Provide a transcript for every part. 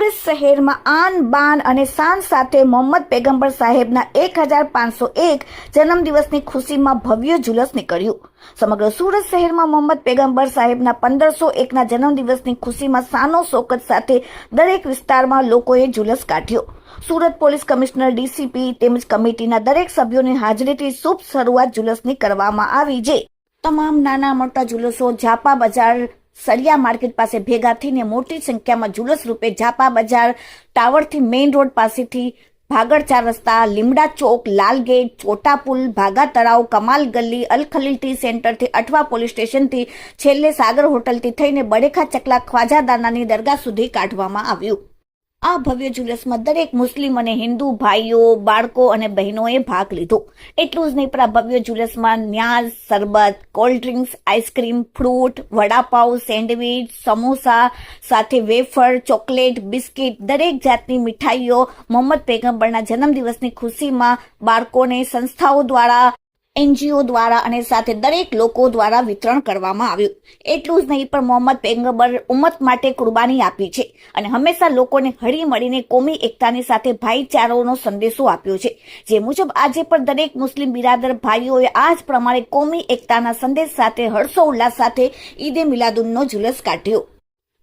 સુરત શહેરમાં આન બાન અને શાન સાથે મોહમ્મદ પૈગંબર સાહેબના 1501 જન્મદિવસની ખુશીમાં ભવ્ય જુલુસ નીકળ્યું। સમગ્ર સુરત શહેરમાં મોહમ્મદ પૈગંબર સાહેબના 1501ના જન્મદિવસની ખુશીમાં શાનો શોકત સાથે દરેક વિસ્તારમાં લોકોએ જુલુસ કાઢ્યો। સુરત પોલીસ કમિશનર ડીસીપી તેમજ કમિટીના દરેક સભ્યોની હાજરીથી શુભ શરૂઆત જુલુસની કરવામાં આવી, જે તમામ નાના મોટા જુલુસો ઝાપા બજાર સરિયા માર્કેટ પાસે ભેગા થઈને મોટી સંખ્યામાં જુલુસ રૂપે ઝાપા બજાર ટાવરથી મેઇન રોડ પાસેથી ભાગળ 4 રસ્તા, લીમડા ચોક, લાલ ગેટ, ચોટા પુલ, ભાગા તળાવ, કમાલ ગલી, અલ ખલીલ ટી સેન્ટરથી અઠવા પોલીસ સ્ટેશનથી છેલ્લે સાગર હોટલથી થઈને બડેખા ચકલા ખ્વાજાદાનાની દરગાહ સુધી કાઢવામાં આવ્યું। આ ભવ્ય જુલુસમાં દરેક મુસ્લિમ અને હિન્દુ ભાઈઓ, બાળકો અને બહેનોએ ભાગ લીધો। એટલું જ નહીં, પણ આ ભવ્ય જુલુસમાં ન્યાઝ, શરબત, cold drinks, ice cream, fruit, vada pav, sandwich, samosa સાથે વેફર, ચોકલેટ, બિસ્કિટ, દરેક જાતની મીઠાઈઓ મોહમ્મદ પૈગંબરના જન્મદિવસની ખુશીમાં બાળકોને સંસ્થાઓ દ્વારા, એનજીઓ દ્વારા અને સાથે દરેક લોકો દ્વારા વિતરણ કરવામાં આવ્યું। એટલું જ નહીં, પણ મોહમ્મદ પૈગંબર ઉમ્મત માટે કુરબાની આપી છે અને હંમેશા લોકોને હળી મળીને કોમી એકતાની સાથે ભાઈચારાનો સંદેશો આપ્યો છે, જે મુજબ આજે પણ દરેક મુસ્લિમ બિરાદર ભાઈઓએ આ જ પ્રમાણે કોમી એકતાના સંદેશ સાથે હર્ષોલ્લાસ સાથે ઈદે મિલાદુનનો જુલુસ કાઢ્યો।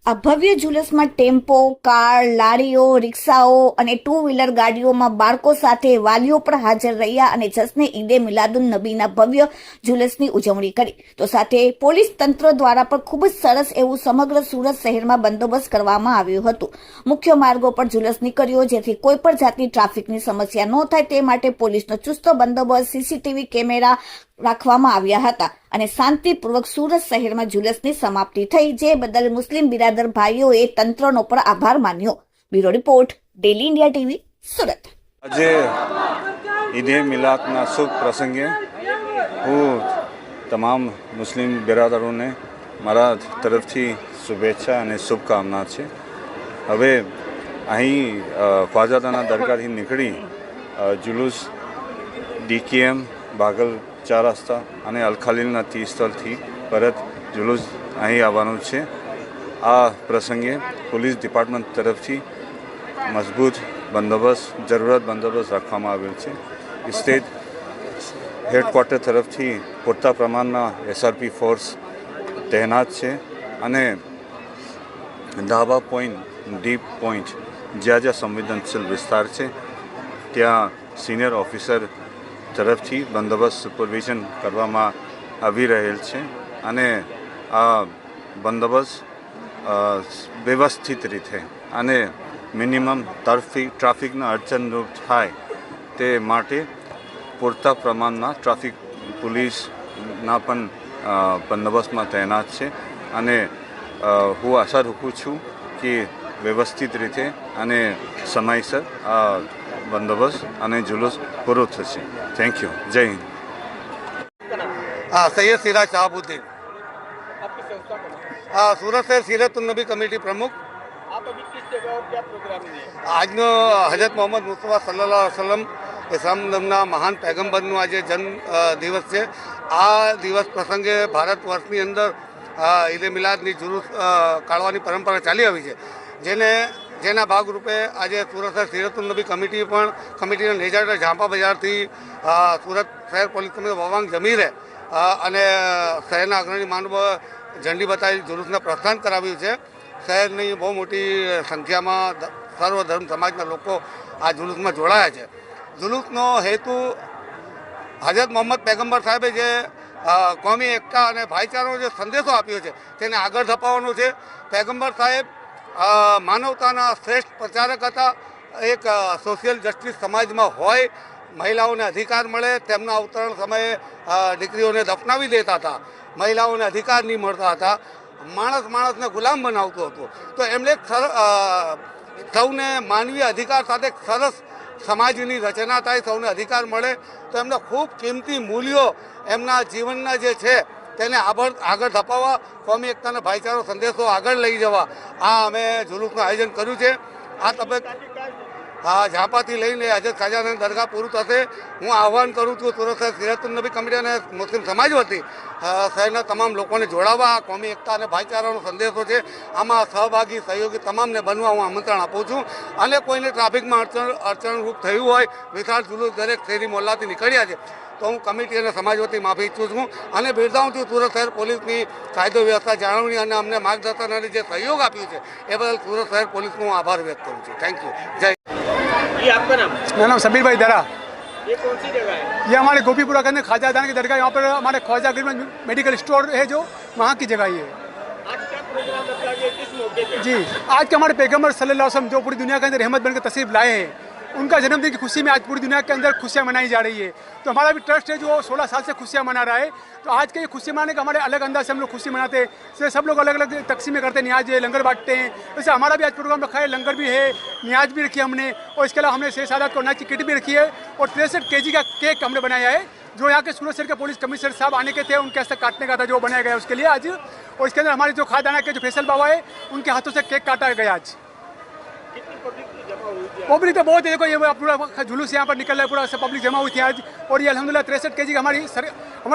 આ ભવ્ય જુલુસમાં ટેમ્પો, કાર, લારીઓ, રિક્ષાઓ અને 2 વ્હીલર ગાડીઓમાં બાળકો સાથે વાલીઓ પણ હાજર રહ્યા અને જશ્ને ઈદે મિલાદુન નબીના ભવ્ય જુલુસની ઉજવણી કરી। તો સાથે પોલીસ તંત્ર દ્વારા પણ ખૂબ જ સરસ એવું સમગ્ર સુરત શહેરમાં બંદોબસ્ત કરવામાં આવ્યું હતું। મુખ્ય માર્ગો પર જુલુસ નીકળ્યો, જેથી કોઈ પણ જાતની ટ્રાફિકની સમસ્યા ન થાય તે માટે પોલીસનો ચુસ્ત બંદોબસ્ત, સીસીટીવી કેમેરા રાખવામાં આવ્યા હતા અને શાંતિપૂર્વક સુરત શહેરમાં જુલુસની સમાપ્તિ થઈ, જે બદલ મુસ્લિમ બિરાદર ભાઈઓએ તંત્રનો પણ આભાર માન્યો। Bureau report, daily India TV, Surat. આજે ઈદે મિલાદના શુભ પ્રસંગે હું તમામ મુસ્લિમ બિરાદરોને મારા તરફથી શુભેચ્છા અને શુભકામના છે। હવે અહીં ખ્વાજાદાના દરગાહથી નીકળી જુલુસ ડીકેએમ, ભાગલ 4 રસ્તા અને અલ ખલીલના ટી સ્થળથી પરત જુલુસ અહીં આવવાનું છે। આ પ્રસંગે પોલીસ ડિપાર્ટમેન્ટ તરફથી મજબૂત બંદોબસ્ત, જરૂરત બંદોબસ્ત રાખવામાં આવેલ છે। સ્ટેટ હેડક્વાર્ટર તરફથી પૂરતા પ્રમાણમાં એસઆરપી ફોર્સ તૈનાત છે અને ધાબા પોઈન્ટ, ડીપ પોઈન્ટ, જ્યાં જ્યાં સંવેદનશીલ વિસ્તાર છે ત્યાં સિનિયર ઓફિસર તરફથી બંદોબસ્ત સુપરવિઝન કરવામાં આવી રહેલ છે અને આ બંદોબસ્ત વ્યવસ્થિત રીતે અને મિનિમમ ટ્રાફિકના અડચણરૂપ થાય તે માટે પૂરતા પ્રમાણમાં ટ્રાફિક પોલીસના પણ બંદોબસ્તમાં તૈનાત છે અને હું આશા રાખું છું કે વ્યવસ્થિત રીતે અને સમયસર આ બંદોબસ્ત અને જુલુસ પૂરો થશે। Thank you. જય હિન્દ। सैयद सिराज शहाबुद्दीन, सूरत शहर सीरतुन नबी कमेटी प्रमुख। आप अभी किस जगह और क्या प्रोग्राम है? आज हजरत मोहम्मद मुस्तफा सल्लल्लाहु अलैहि वसल्लम इस्लाम धर्मના મહાન પૈગંબરનો આજે જન્મ દિવસ છે। આ દિવસ પ્રસંગે ભારત વર્ષની અંદર ઈદે મિલાદની જુલુસ કાઢવાની પરંપરા ચાલી આવી છે, જેના ભાગરૂપે આજે સુરત શહેર સીરતુન નબી કમિટી પણ કમિટીના નેજા ઝાંપા બજારથી સુરત શહેર પોલીસ કમિશનર વવાંગ જમીરે અને શહેરના અગ્રણી માનવો ઝંડી બતાવી જુલુસને પ્રસ્થાન કરાવ્યું છે। શહેરની બહુ મોટી સંખ્યામાં સર્વ ધર્મ સમાજના લોકો આ જુલુસમાં જોડાયા છે। જુલુસનો હેતુ હજરત મોહમ્મદ પૈગંબર સાહેબે જે કોમી એકતા અને ભાઈચારાનો જે સંદેશો આપ્યો છે તેને આગળ ધપાવવાનો છે। પૈગંબર સાહેબ માનવતાના શ્રેષ્ઠ પ્રચારક હતા। એક સોશિયલ જસ્ટિસ સમાજમાં હોય, મહિલાઓને અધિકાર મળે, તેમના અવતરણ સમયે દીકરીઓને દફનાવી દેતા હતા, મહિલાઓને અધિકાર નહીં મળતા હતા, માણસને ગુલામ બનાવતો હતો। તો એમણે સૌને માનવીય અધિકાર સાથે સરસ સમાજની રચના થાય, સૌને અધિકાર મળે, તો એમને ખૂબ કિંમતી મૂલ્યો એમના જીવનના જે છે તેને આગળ ધપાવવા, કોમી એકતાના ભાઈચારો સંદેશો આગળ લઈ જવા આ અમે જુલુસનું આયોજન કર્યું છે। આ તબક્કે ઝાપાથી લઈને હજરત ખાજાની દરગાહ પૂરું થશે. હું આહવાન કરું છું સુરત શહેર સિરાતુન નબી કમિટી અને મુસ્લિમ સમાજ વતી શહેરના તમામ લોકોને જોડાવા. કોમી એકતા અને ભાઈચારાનો સંદેશો છે. આમાં સહભાગી સહયોગી તમામને બનવા હું આમંત્રણ આપું છું. અને કોઈને ટ્રાફિકમાં અડચણરૂપ થયું હોય, વિશાળ જુલુસ દરેક શેરી મોહલ્લાથી નીકળ્યા છે, તો હું કમિટી અને સમાજ વતી માફી ઈચ્છું છું અને બિરદાવું છું સુરત શહેર પોલીસની કાયદો વ્યવસ્થા જાળવણી અને અમને માર્ગદર્શન અને જે સહયોગ આપ્યું છે એ બદલ સુરત શહેર પોલીસનો હું આભાર વ્યક્ત કરું છું. Thank you. જય. ये आपका नाम? मेरा नाम सबीर भाई दरा। ये कौन सी जगह है? ये हमारे गोपीपुरा के अंदर ख्वाजा दान की दरगाह, यहाँ पर हमारे ख्वाजा गरीब मेडिकल स्टोर है जो वहाँ की जगह ये है। आज क्या प्रोग्राम रखा गया, किस मौके पे? जी, आज के हमारे पैगम्बर सल्लल्लाहु अलैहि वसल्लम जो पूरी दुनिया के अंदर रहमत बनकर तशरीफ लाए हैं, उनका जन्मदिन की खुशी में आज पूरी दुनिया के अंदर खुशियाँ मनाई जा रही है। तो हमारा भी ट्रस्ट है जो 16 साल से खुशियाँ मना रहा है। तो आज के ये खुशी मनाने का हमारे अलग अंदाज से हम लोग खुशी मनाते हैं। इसलिए सब लोग अलग अलग तकसीमें करते हैं, न्याज है, लंगर बांटते हैं। वैसे हमारा भी आज प्रोग्राम रखा है, लंगर भी है, न्याज भी रखी है हमने, और इसके अलावा हमने शहजादा को अनाज की किट भी रखी है और 63 kg का केक हमने बनाया है जो यहाँ के सूरत शहर के पुलिस कमिश्नर साहब आने के थे, उनके हस्ते काटने का था, जो बनाया गया उसके लिए आज। और इसके अंदर हमारे जो खादाना के जो फैसल बाबा है उनके हाथों से केक काटा गया आज। कितनी पब्लिक जमा हुई थी? पब्लिक तो बहुत है, देखो ये पूरा जुलूस यहाँ पर निकल रहा है, पूरा सब पब्लिक जमा हुई थी आज। और ये अल्हम्दुलिल्लाह 63 kg हमारे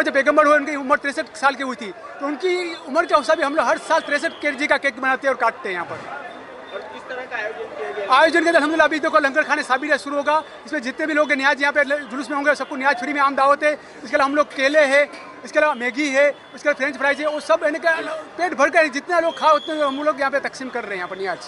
जो पैगम्बर हुए उनकी उम्र 63 साल की हुई थी, तो उनकी उम्र के अवसर भी हम लोग हर साल 63 kg का केक बनाते हैं और काटते हैं यहाँ पर। और किस तरह का आयोजन किया गया? आयोजन के अल्हम्दुलिल्लाह अभी देखो लंगर खाने साबिर शुरू होगा, इसमें जितने भी लोग हैं न्याज यहाँ पे जुलूस में होंगे सबको न्याज फ्री में आम दावत है। इसके अलावा हम लोग केले है, इसके अलावा मैगी है, इसके अलावा फ्रेंच फ्राइज है, वो सब पेट भर कर जितना लोग खा उतने हम लोग यहाँ पे तकसीम कर रहे हैं यहाँ पर न्याज।